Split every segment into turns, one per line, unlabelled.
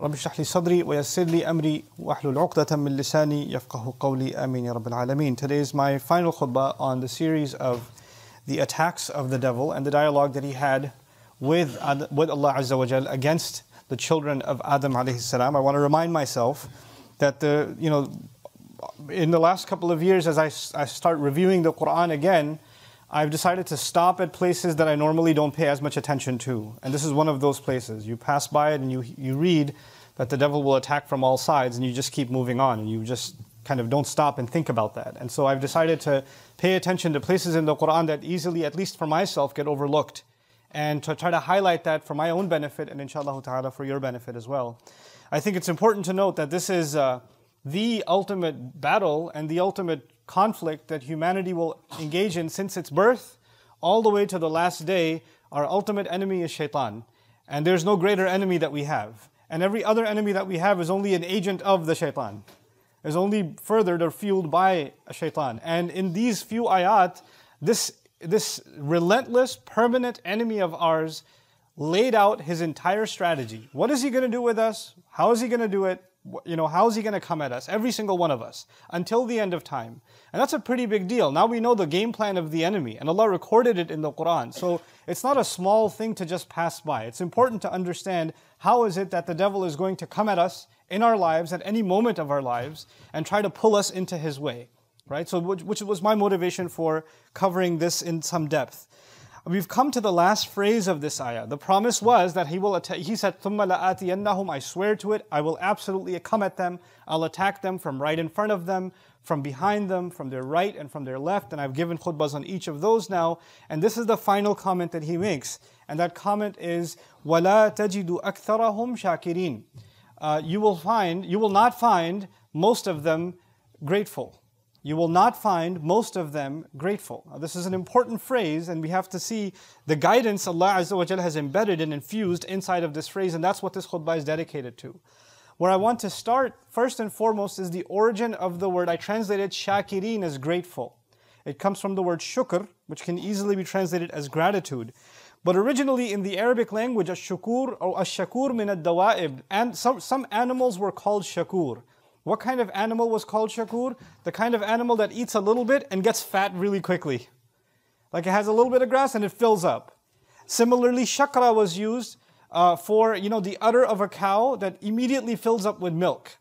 رب اشرح لي صدري ويسر لي أمري واحلل عقدة من لساني يفقه قولي آمين يا رب العالمين. Today is my final khutbah on the series of the attacks of the devil and the dialogue that he had with Allah Azza wa Jal against the children of Adam alayhi salam. I want to remind myself that in the last couple of years, as I start reviewing the Quran again, I've decided to stop at places that I normally don't pay as much attention to. And this is one of those places. You pass by it and you read that the devil will attack from all sides, and you just keep moving on, and you just kind of don't stop and think about that. And so I've decided to pay attention to places in the Quran that easily, at least for myself, get overlooked, and to try to highlight that for my own benefit and inshallah ta'ala for your benefit as well. I think it's important to note that this is the ultimate battle and the ultimate conflict that humanity will engage in since its birth all the way to the last day. Our ultimate enemy is Shaitan, and there's no greater enemy that we have, and every other enemy that we have is only an agent of the Shaitan, is only furthered or fueled by a Shaitan. And in these few ayat, this relentless permanent enemy of ours laid out his entire strategy. What is he going to do with us? How is he going to do it? How is he going to come at us? Every single one of us, until the end of time. And that's a pretty big deal. Now we know the game plan of the enemy, and Allah recorded it in the Quran. So it's not a small thing to just pass by. It's important to understand how is it that the devil is going to come at us in our lives at any moment of our lives and try to pull us into his way. Right? So which was my motivation for covering this in some depth. We've come to the last phrase of this ayah. The promise was that he will attack. He said, ثُمَّ لَآتِيَنَّهُمْ, I swear to it, I will absolutely come at them. I'll attack them from right in front of them, from behind them, from their right and from their left. And I've given khutbahs on each of those now. And this is the final comment that he makes. And that comment is, وَلَا تَجِدُ أَكْثَرَهُمْ شَاكِرِينَ. You will not find most of them grateful. You will not find most of them grateful. Now, this is an important phrase, and we have to see the guidance Allah Azza wa Jalla has embedded and infused inside of this phrase, and that's what this khutbah is dedicated to. Where I want to start, first and foremost, is the origin of the word. I translated shakirin as grateful. It comes from the word shukr, which can easily be translated as gratitude. But originally in the Arabic language, ash-shukur or ash-shakur min ad-dawa'ib, and some animals were called shakur. What kind of animal was called shakur? The kind of animal that eats a little bit and gets fat really quickly. Like it has a little bit of grass and it fills up. Similarly, shakra was used for the udder of a cow that immediately fills up with milk.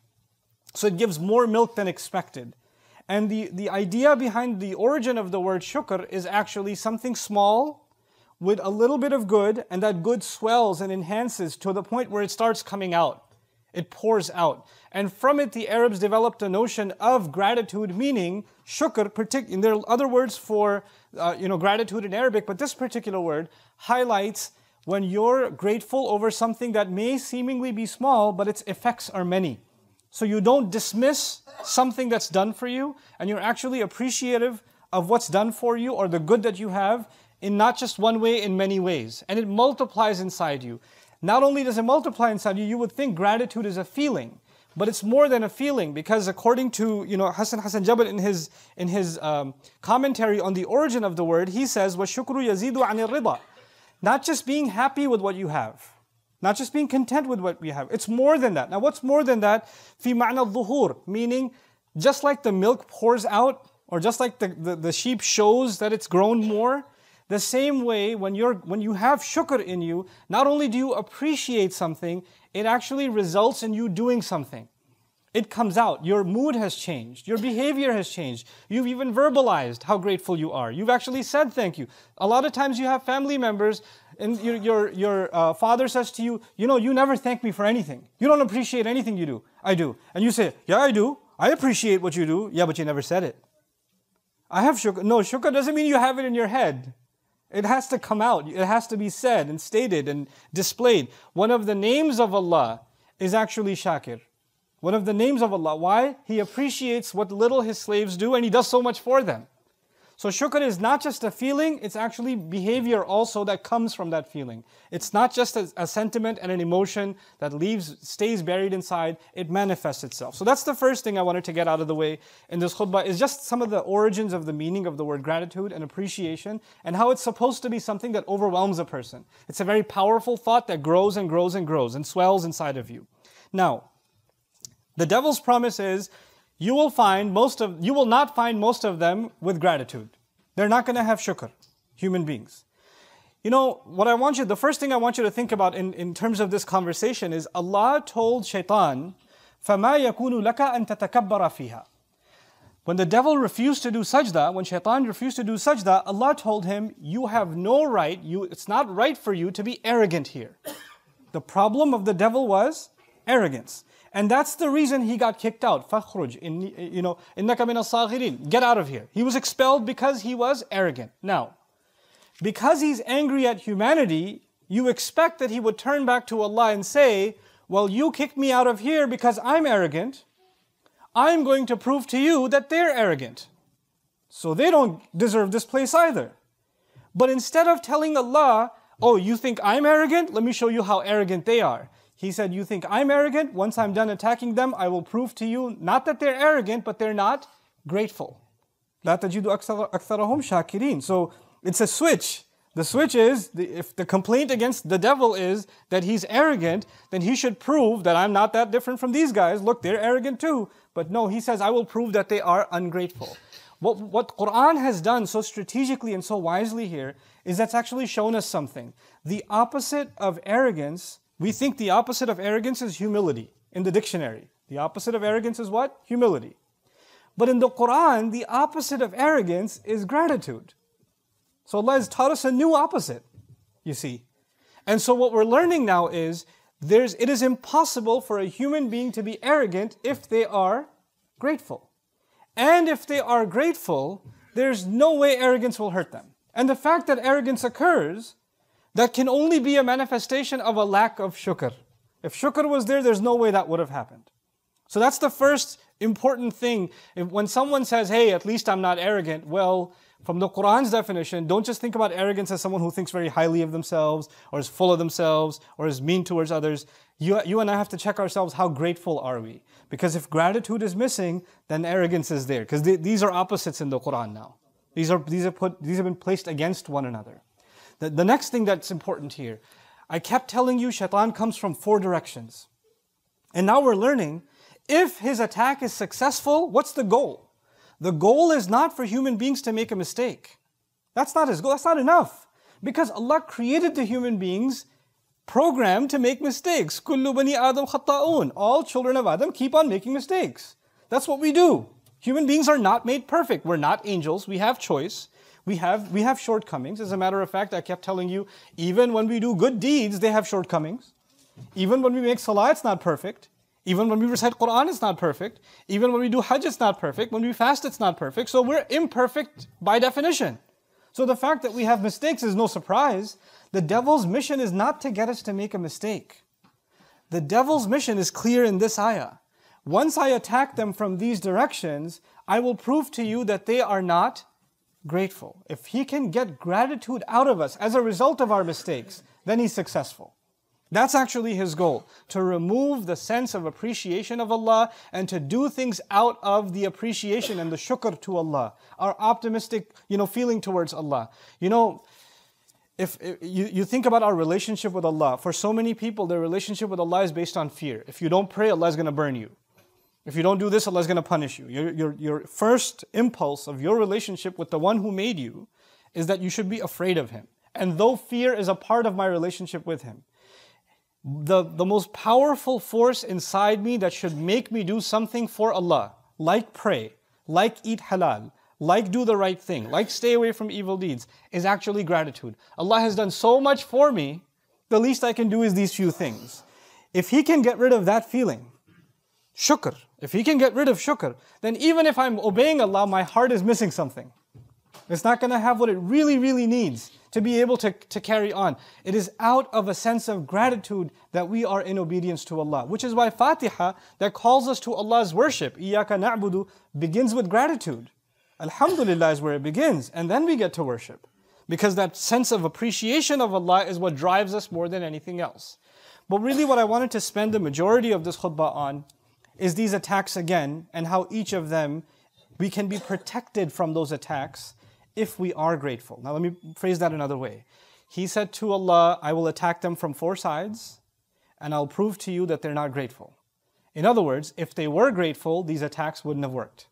So it gives more milk than expected. And the idea behind the origin of the word shukr is actually something small with a little bit of good, and that good swells and enhances to the point where it starts coming out. It pours out. And from it, the Arabs developed a notion of gratitude, meaning shukr. And there are other words for gratitude in Arabic, but this particular word highlights when you're grateful over something that may seemingly be small, but its effects are many. So you don't dismiss something that's done for you, and you're actually appreciative of what's done for you or the good that you have in not just one way, in many ways. And it multiplies inside you. Not only does it multiply inside you, you would think gratitude is a feeling, but it's more than a feeling, because according to Hassan Jabal in his commentary on the origin of the word, he says, وَالشُّكْرُ يَزِيدُ عَنِ الرِّضَى. Not just being happy with what you have, not just being content with what we have. It's more than that. Now what's more than that? فِي مَعْنَى الظُّهُورِ, meaning just like the milk pours out, or just like the sheep shows that it's grown more, the same way, when you have shukr in you, not only do you appreciate something, it actually results in you doing something. It comes out. Your mood has changed. Your behavior has changed. You've even verbalized how grateful you are. You've actually said thank you. A lot of times you have family members, and your father says to you, you never thank me for anything. You don't appreciate anything you do. I do. And you say, yeah, I do. I appreciate what you do. Yeah, but you never said it. I have shukr. No, shukr doesn't mean you have it in your head. It has to come out. It has to be said and stated and displayed. One of the names of Allah is actually Shakir. One of the names of Allah. Why? He appreciates what little His slaves do, and He does so much for them. So shukr is not just a feeling, it's actually behavior also that comes from that feeling. It's not just a sentiment and an emotion that stays buried inside, it manifests itself. So that's the first thing I wanted to get out of the way in this khutbah, is just some of the origins of the meaning of the word gratitude and appreciation, and how it's supposed to be something that overwhelms a person. It's a very powerful thought that grows and grows and grows and swells inside of you. Now, the devil's promise is you will not find most of them with gratitude. They're not going to have shukr, human beings. You know, the first thing I want you to think about in terms of this conversation is Allah told Shaitan, فَمَا يَكُونُ لَكَ أَن تَتَكَبَّرَ فِيهَا. When the devil refused to do sajda, when Shaitan refused to do sajda, Allah told him, you have no right, it's not right for you to be arrogant here. The problem of the devil was arrogance. And that's the reason he got kicked out. فَخْرُجْ إِنَّكَ مِنَ الصَّاغِرِينَ. Get out of here. He was expelled because he was arrogant. Now, because he's angry at humanity, you expect that he would turn back to Allah and say, well, you kicked me out of here because I'm arrogant. I'm going to prove to you that they're arrogant. So they don't deserve this place either. But instead of telling Allah, oh, you think I'm arrogant? Let me show you how arrogant they are. He said, you think I'm arrogant? Once I'm done attacking them, I will prove to you, not that they're arrogant, but they're not grateful. لَا تَجِدُ أَكْثَرَهُمْ شَاكِرِينَ. So it's a switch. The switch is, if the complaint against the devil is that he's arrogant, then he should prove that I'm not that different from these guys. Look, they're arrogant too. But no, he says, I will prove that they are ungrateful. What Quran has done so strategically and so wisely here is that's actually shown us something. The opposite of arrogance, we think the opposite of arrogance is humility in the dictionary. The opposite of arrogance is what? Humility. But in the Quran, the opposite of arrogance is gratitude. So Allah has taught us a new opposite, you see. And so what we're learning now is, it is impossible for a human being to be arrogant if they are grateful. And if they are grateful, there's no way arrogance will hurt them. And the fact that arrogance occurs, that can only be a manifestation of a lack of shukr. If shukr was there, there's no way that would have happened. So that's the first important thing. When someone says, hey, at least I'm not arrogant, well, from the Quran's definition, don't just think about arrogance as someone who thinks very highly of themselves, or is full of themselves, or is mean towards others. You and I have to check ourselves, how grateful are we? Because if gratitude is missing, then arrogance is there. Because these are opposites in the Quran now. These have been placed against one another. The next thing that's important here, I kept telling you Shaitan comes from 4 directions. And now we're learning, if his attack is successful, what's the goal? The goal is not for human beings to make a mistake. That's not his goal, that's not enough. Because Allah created the human beings programmed to make mistakes. كُلُّ بَنِي آدَمْ خَطَّاءُونَ. All children of Adam keep on making mistakes. That's what we do. Human beings are not made perfect. We're not angels, we have choice. We have shortcomings. As a matter of fact, I kept telling you, even when we do good deeds, they have shortcomings. Even when we make salah, it's not perfect. Even when we recite Quran, it's not perfect. Even when we do Hajj, it's not perfect. When we fast, it's not perfect. So we're imperfect by definition. So the fact that we have mistakes is no surprise. The devil's mission is not to get us to make a mistake. The devil's mission is clear in this ayah. Once I attack them from these directions, I will prove to you that they are not grateful. If he can get gratitude out of us as a result of our mistakes, then he's successful. That's actually his goal, to remove the sense of appreciation of Allah and to do things out of the appreciation and the shukr to Allah, our optimistic, feeling towards Allah. If you think about our relationship with Allah, for so many people, their relationship with Allah is based on fear. If you don't pray, Allah is going to burn you. If you don't do this, Allah is going to punish you. Your first impulse of your relationship with the one who made you is that you should be afraid of Him. And though fear is a part of my relationship with Him, the most powerful force inside me that should make me do something for Allah, like pray, like eat halal, like do the right thing, like stay away from evil deeds, is actually gratitude. Allah has done so much for me, the least I can do is these few things. If He can get rid of that feeling, shukr, if He can get rid of shukr, then even if I'm obeying Allah, my heart is missing something. It's not going to have what it really, really needs to be able to carry on. It is out of a sense of gratitude that we are in obedience to Allah. Which is why Fatiha, that calls us to Allah's worship, إِيَّاكَ نَعْبُدُ, begins with gratitude. Alhamdulillah is where it begins, and then we get to worship. Because that sense of appreciation of Allah is what drives us more than anything else. But really what I wanted to spend the majority of this khutbah on is these attacks again, and how each of them, we can be protected from those attacks if we are grateful. Now let me phrase that another way. He said to Allah, I will attack them from 4 sides, and I'll prove to you that they're not grateful. In other words, if they were grateful, these attacks wouldn't have worked.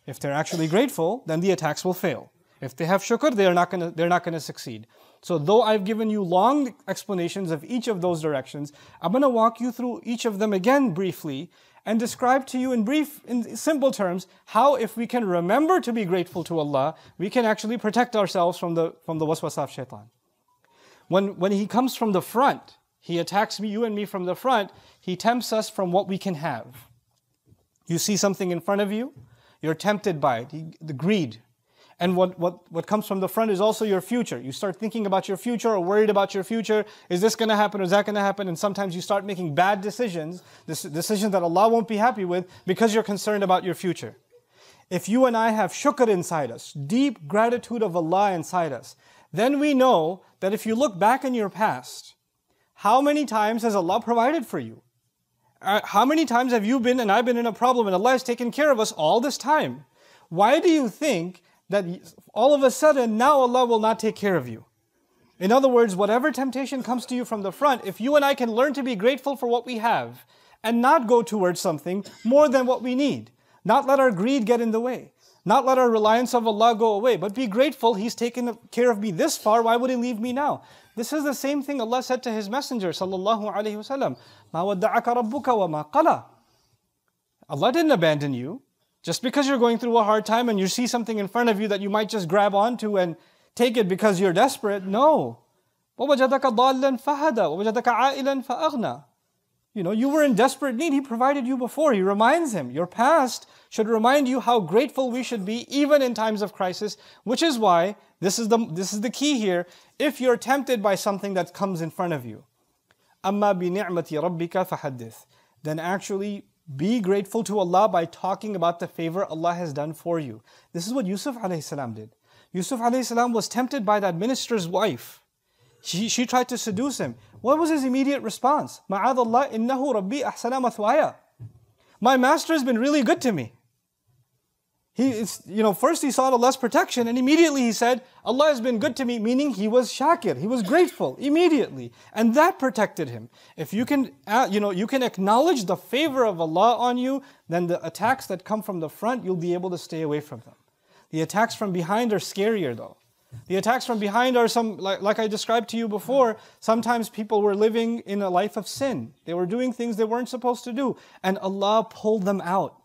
If they're actually grateful, then the attacks will fail. If they have shukr, they're not going to succeed. So though I've given you long explanations of each of those directions, I'm going to walk you through each of them again briefly and describe to you in simple terms, how if we can remember to be grateful to Allah, we can actually protect ourselves from the waswasa of shaitan. When he comes from the front, he attacks you and me from the front, he tempts us from what we can have. You see something in front of you, you're tempted by it, the greed. And what comes from the front is also your future. You start thinking about your future or worried about your future. Is this going to happen or is that going to happen? And sometimes you start making bad decisions, decisions that Allah won't be happy with because you're concerned about your future. If you and I have shukr inside us, deep gratitude of Allah inside us, then we know that if you look back in your past, how many times has Allah provided for you? How many times have you been and I've been in a problem and Allah has taken care of us all this time? Why do you think that all of a sudden now Allah will not take care of you? In other words, whatever temptation comes to you from the front, if you and I can learn to be grateful for what we have and not go towards something more than what we need, not let our greed get in the way, not let our reliance of Allah go away, but be grateful, He's taken care of me this far, why would He leave me now? This is the same thing Allah said to His Messenger sallallahu alaihi wasallam, مَا وَدَّعَكَ رَبُّكَ وَمَا قَلَى. Allah didn't abandon you. Just because you're going through a hard time and you see something in front of you that you might just grab onto and take it because you're desperate, no. وَوَجَدَكَ ضَالًّا فَهَدَى وَوَجَدَكَ عَائِلًا فَأَغْنَى. You were in desperate need. He provided you before. He reminds him. Your past should remind you how grateful we should be even in times of crisis, which is why this is the key here. If you're tempted by something that comes in front of you, أَمَّا بِنِعْمَةِ رَبِّكَ فَحَدِّثْ, then actually be grateful to Allah by talking about the favor Allah has done for you. This is what Yusuf alayhi salam did. Yusuf alayhi salam was tempted by that minister's wife. She tried to seduce him. What was his immediate response? مَعَاذَ اللَّهِ إِنَّهُ رَبِّي أَحْسَنَ مَثْوَايَ. My master has been really good to me. First he sought Allah's protection and immediately he said, Allah has been good to me, meaning he was shakir, he was grateful immediately. And that protected him. If you can, you can acknowledge the favor of Allah on you, then the attacks that come from the front, you'll be able to stay away from them. The attacks from behind are scarier though. The attacks from behind are like I described to you before, sometimes people were living in a life of sin. They were doing things they weren't supposed to do. And Allah pulled them out.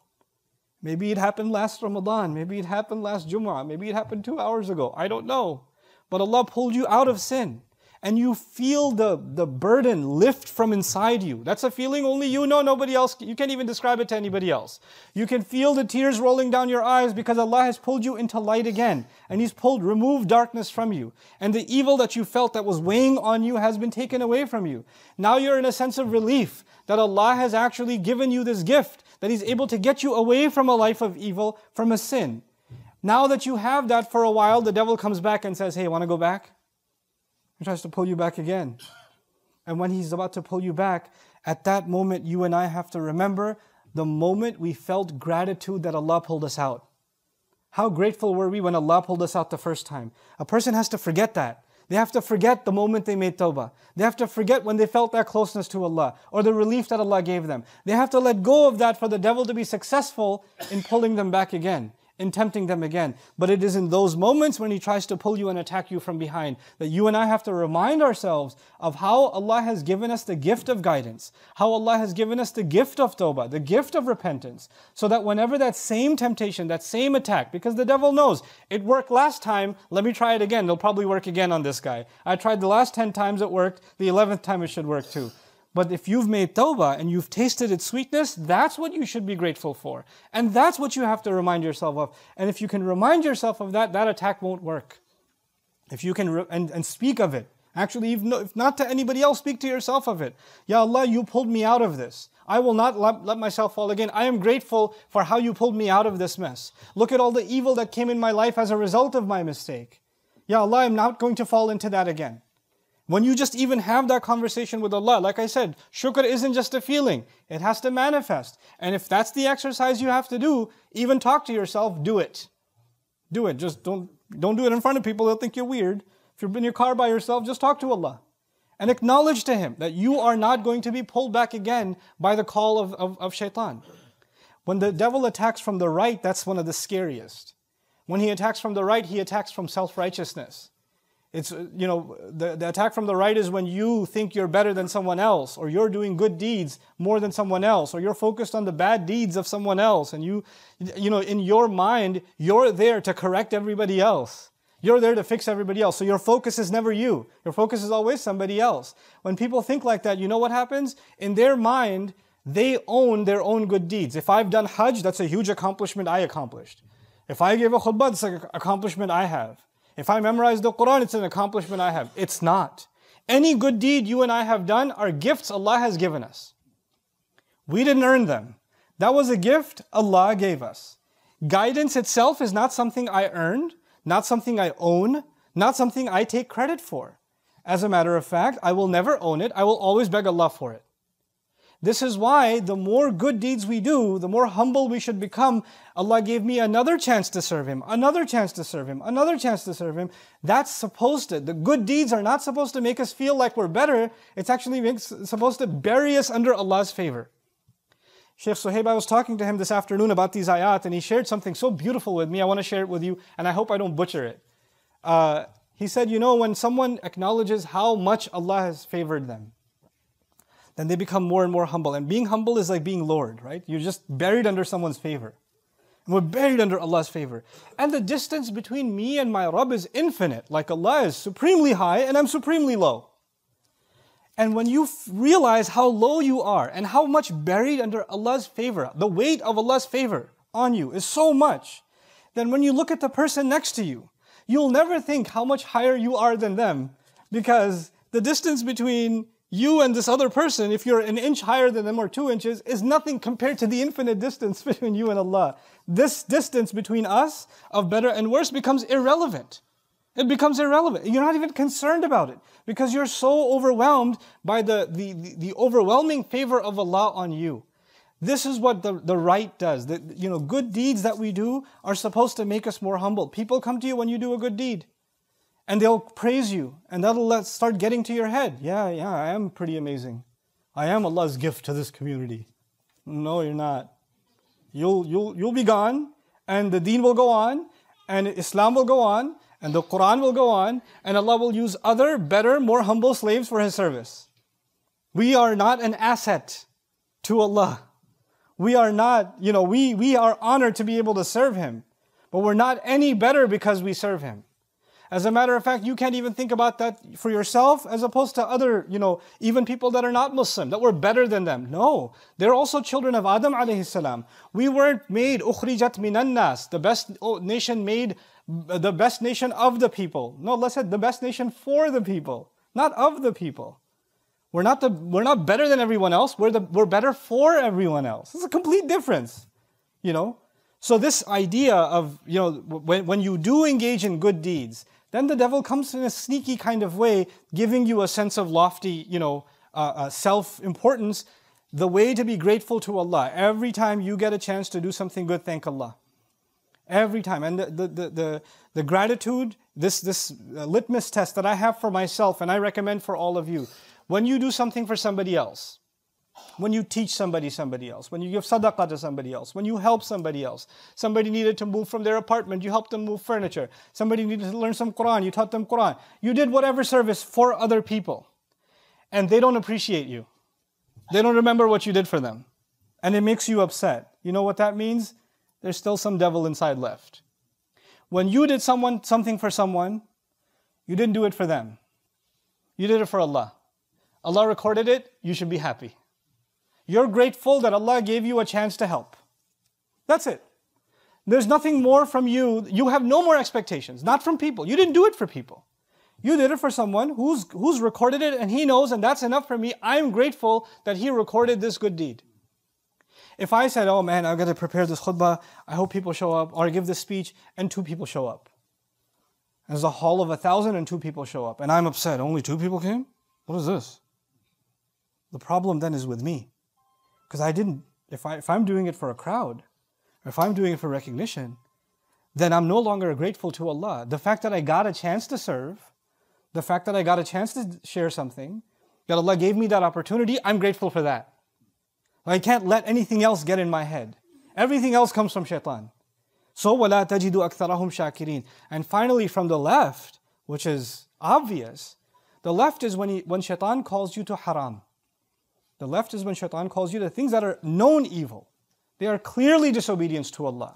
Maybe it happened last Ramadan, maybe it happened last Jumu'ah, maybe it happened 2 hours ago, I don't know. But Allah pulled you out of sin. And you feel the burden lift from inside you. That's a feeling only you know, nobody else, you can't even describe it to anybody else. You can feel the tears rolling down your eyes because Allah has pulled you into light again. And He's removed darkness from you. And the evil that you felt that was weighing on you has been taken away from you. Now you're in a sense of relief that Allah has actually given you this gift, that He's able to get you away from a life of evil, from a sin. Now that you have that for a while, the devil comes back and says, hey, want to go back? He tries to pull you back again. And when he's about to pull you back, at that moment you and I have to remember the moment we felt gratitude that Allah pulled us out. How grateful were we when Allah pulled us out the first time? A person has to forget that. They have to forget the moment they made tawbah. They have to forget when they felt that closeness to Allah or the relief that Allah gave them. They have to let go of that for the devil to be successful in pulling them back again, in tempting them again. But it is in those moments when he tries to pull you and attack you from behind that you and I have to remind ourselves of how Allah has given us the gift of guidance, how Allah has given us the gift of tawbah, the gift of repentance, so that whenever that same temptation, that same attack, because the devil knows, it worked last time, let me try it again, it'll probably work again on this guy. I tried the last 10 times it worked, the 11th time it should work too. But if you've made tawbah and you've tasted its sweetness, that's what you should be grateful for. And that's what you have to remind yourself of. And if you can remind yourself of that, that attack won't work. If you can, and speak of it. Actually, if not to anybody else, speak to yourself of it. Ya Allah, you pulled me out of this. I will not let myself fall again. I am grateful for how you pulled me out of this mess. Look at all the evil that came in my life as a result of my mistake. Ya Allah, I'm not going to fall into that again. When you just even have that conversation with Allah, like I said, shukr isn't just a feeling. It has to manifest. And if that's the exercise you have to do, even talk to yourself, do it. Do it. Just don't do it in front of people. They'll think you're weird. If you're in your car by yourself, just talk to Allah. and acknowledge to him that you are not going to be pulled back again by the call of shaitan. When the devil attacks from the right, that's one of the scariest. When he attacks from the right, he attacks from self-righteousness. It's, the attack from the right is when you think you're better than someone else, or you're doing good deeds more than someone else, or you're focused on the bad deeds of someone else, and in your mind, you're there to correct everybody else. You're there to fix everybody else. So your focus is never you. Your focus is always somebody else. When people think like that, you know what happens? In their mind, they own their own good deeds. If I've done Hajj, that's a huge accomplishment I accomplished. If I gave a khutbah, it's an accomplishment I have. If I memorized the Quran, it's an accomplishment I have. It's not. Any good deed you and I have done are gifts Allah has given us. We didn't earn them. That was a gift Allah gave us. Guidance itself is not something I earned, not something I own, not something I take credit for. As a matter of fact, I will never own it. I will always beg Allah for it. This is why the more good deeds we do, the more humble we should become. Allah gave me another chance to serve Him, another chance to serve Him, another chance to serve Him. That's supposed to, the good deeds are not supposed to make us feel like we're better. It's actually supposed to bury us under Allah's favor. Sheikh Suhaib, I was talking to him this afternoon about these ayat, and he shared something so beautiful with me. I want to share it with you, and I hope I don't butcher it. He said, when someone acknowledges how much Allah has favored them, then they become more and more humble. And being humble is like being Lord, right? You're just buried under someone's favor. And we're buried under Allah's favor. And the distance between me and my Rabb is infinite. Like Allah is supremely high and I'm supremely low. And when you realize how low you are and how much buried under Allah's favor, the weight of Allah's favor on you is so much, then when you look at the person next to you, you'll never think how much higher you are than them, because the distance between you and this other person, if you're an inch higher than them or 2 inches, is nothing compared to the infinite distance between you and Allah. This distance between us of better and worse becomes irrelevant. It becomes irrelevant. You're not even concerned about it because you're so overwhelmed by the overwhelming favor of Allah on you. This is what the right does. Good deeds that we do are supposed to make us more humble. People come to you when you do a good deed, and they'll praise you, and that'll start getting to your head. Yeah, I am pretty amazing. I am Allah's gift to this community. No, you're not. You'll be gone, and the deen will go on, and Islam will go on, and the Quran will go on, and Allah will use other, better, more humble slaves for His service. We are not an asset to Allah. We are not, we are honored to be able to serve Him, but we're not any better because we serve Him. As a matter of fact, you can't even think about that for yourself as opposed to other, even people that are not Muslim, that we're better than them. No, they're also children of Adam alayhi salam. We weren't made, ukhrijat minan nas, the best nation made, the best nation of the people. No, Allah said the best nation for the people, not of the people. We're not better than everyone else. We're better for everyone else. It's a complete difference, So this idea of, when you do engage in good deeds, then the devil comes in a sneaky kind of way, giving you a sense of lofty, self-importance. The way to be grateful to Allah. Every time you get a chance to do something good, thank Allah. Every time. And the gratitude, this litmus test that I have for myself, and I recommend for all of you, when you do something for somebody else, when you teach somebody else, when you give sadaqah to somebody else, when you help somebody else, somebody needed to move from their apartment, you helped them move furniture, somebody needed to learn some Quran, you taught them Quran, you did whatever service for other people, and they don't appreciate you. They don't remember what you did for them, and it makes you upset. You know what that means? There's still some devil inside left. When you did something for someone, you didn't do it for them. You did it for Allah. Allah recorded it, you should be happy. You're grateful that Allah gave you a chance to help. That's it. There's nothing more from you. You have no more expectations, not from people. You didn't do it for people. You did it for someone who's recorded it and he knows, and that's enough for me. I'm grateful that he recorded this good deed. If I said, oh man, I've got to prepare this khutbah, I hope people show up, or I give this speech, and 2 people show up. There's a hall of 1,000 and 2 people show up, and I'm upset. Only 2 people came? What is this? The problem then is with me. Because if I'm doing it for a crowd, or if I'm doing it for recognition, then I'm no longer grateful to Allah. The fact that I got a chance to serve, The fact that I got a chance to share something, that Allah gave me that opportunity, I'm grateful for that. I can't let anything else get in my head. Everything else comes from shaitan. So, وَلَا تَجِدُ أَكْثَرَهُمْ شَاكِرِينَ. And finally, from the left, which is obvious, the left is when shaitan calls you to haram. The left is when shaitan calls you to things that are known evil. They are clearly disobedience to Allah.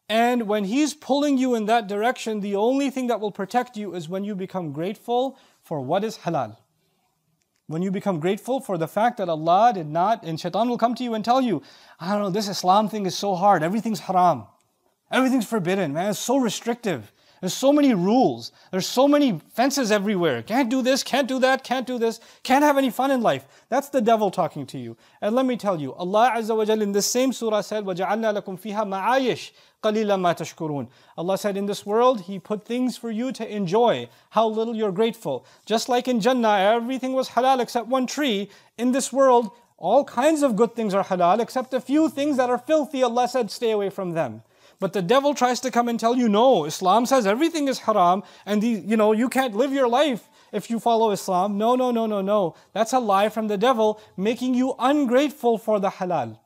And when he's pulling you in that direction, the only thing that will protect you is when you become grateful for what is halal. When you become grateful for the fact that Allah did not, and shaitan will come to you and tell you, I don't know, this Islam thing is so hard, everything's haram. Everything's forbidden, man, it's so restrictive. There's so many rules. There's so many fences everywhere. Can't do this, can't do that, can't do this. Can't have any fun in life. That's the devil talking to you. And let me tell you, Allah Azza wa Jal in this same surah said, وَجَعَلْنَا لَكُمْ فِيهَا مَعَايِشْ قَلِيلًا مَا تَشْكُرُونَ. Allah said, in this world, He put things for you to enjoy. How little you're grateful. Just like in Jannah, everything was halal except one tree. In this world, all kinds of good things are halal except a few things that are filthy. Allah said, stay away from them. But the devil tries to come and tell you, no, Islam says everything is haram and you can't live your life if you follow Islam. No, no, no, no, no. That's a lie from the devil, making you ungrateful for the halal.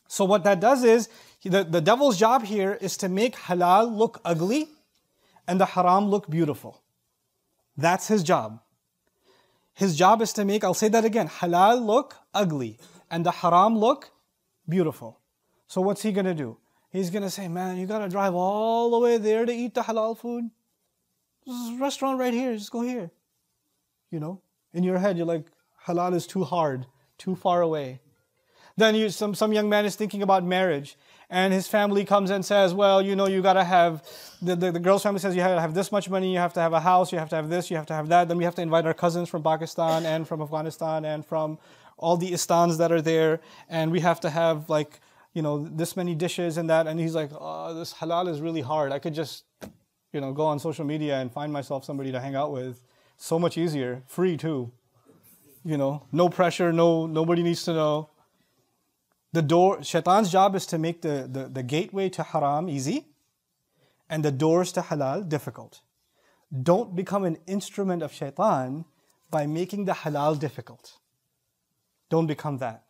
So what that does is, the devil's job here is to make halal look ugly and the haram look beautiful. That's his job. His job is to make, I'll say that again, halal look ugly and the haram look beautiful. So what's he going to do? He's going to say, man, you got to drive all the way there to eat the halal food. There's a restaurant right here, just go here. In your head, you're like, halal is too hard, too far away. Then some young man is thinking about marriage, and his family comes and says, well, you got to have, the girl's family says you have to have this much money, you have to have a house, you have to have this, you have to have that. Then we have to invite our cousins from Pakistan and from Afghanistan and from all the istans that are there, and we have to have this many dishes and that. And he's like, oh, this halal is really hard. I could just, go on social media and find myself somebody to hang out with. So much easier. Free too. No pressure, nobody needs to know. Shaitan's job is to make the gateway to haram easy and the doors to halal difficult. Don't become an instrument of shaitan by making the halal difficult. Don't become that.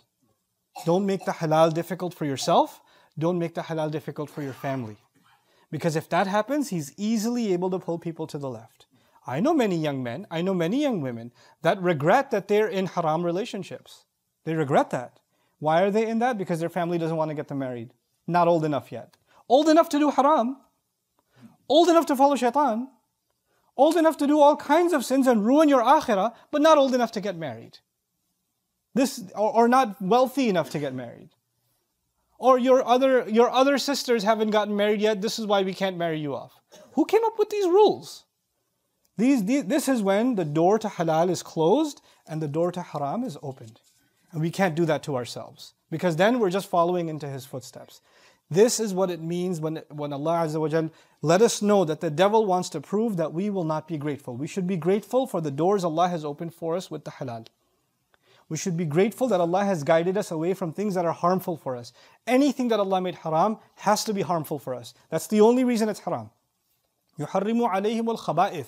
Don't make the halal difficult for yourself. Don't make the halal difficult for your family. Because if that happens, he's easily able to pull people to the left. I know many young men, I know many young women that regret that they're in haram relationships. They regret that. Why are they in that? Because their family doesn't want to get them married. Not old enough yet. Old enough to do haram. Old enough to follow shaitan. Old enough to do all kinds of sins and ruin your akhirah, but not old enough to get married. Or not wealthy enough to get married. Or your other sisters haven't gotten married yet, this is why we can't marry you off. Who came up with these rules? This is when the door to halal is closed and the door to haram is opened. And we can't do that to ourselves. Because then we're just following into His footsteps. This is what it means when Allah Azza wa Jal let us know that the devil wants to prove that we will not be grateful. We should be grateful for the doors Allah has opened for us with the halal. We should be grateful that Allah has guided us away from things that are harmful for us. Anything that Allah made haram has to be harmful for us. That's the only reason it's haram. يُحَرِّمُ عَلَيْهِمُ الْخَبَائِثِ.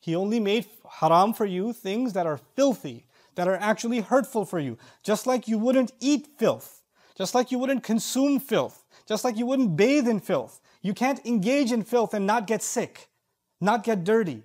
He only made haram for you things that are filthy, that are actually hurtful for you. Just like you wouldn't eat filth. Just like you wouldn't consume filth. Just like you wouldn't bathe in filth. You can't engage in filth and not get sick, not get dirty.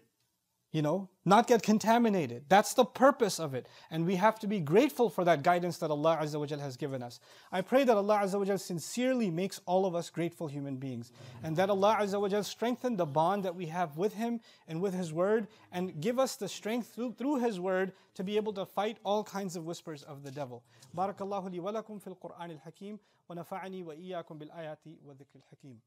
Not get contaminated. That's the purpose of it. And we have to be grateful for that guidance that Allah Azza wa Jal has given us. I pray that Allah Azza wa Jal sincerely makes all of us grateful human beings. And that Allah Azza wa Jal strengthen the bond that we have with Him and with His Word. And give us the strength through His Word to be able to fight all kinds of whispers of the devil. Barakallahu li wa lakum fil Qur'an al-Hakim. Wa nafa'ani wa iyyakum bil ayati wa dhikr al-Hakim.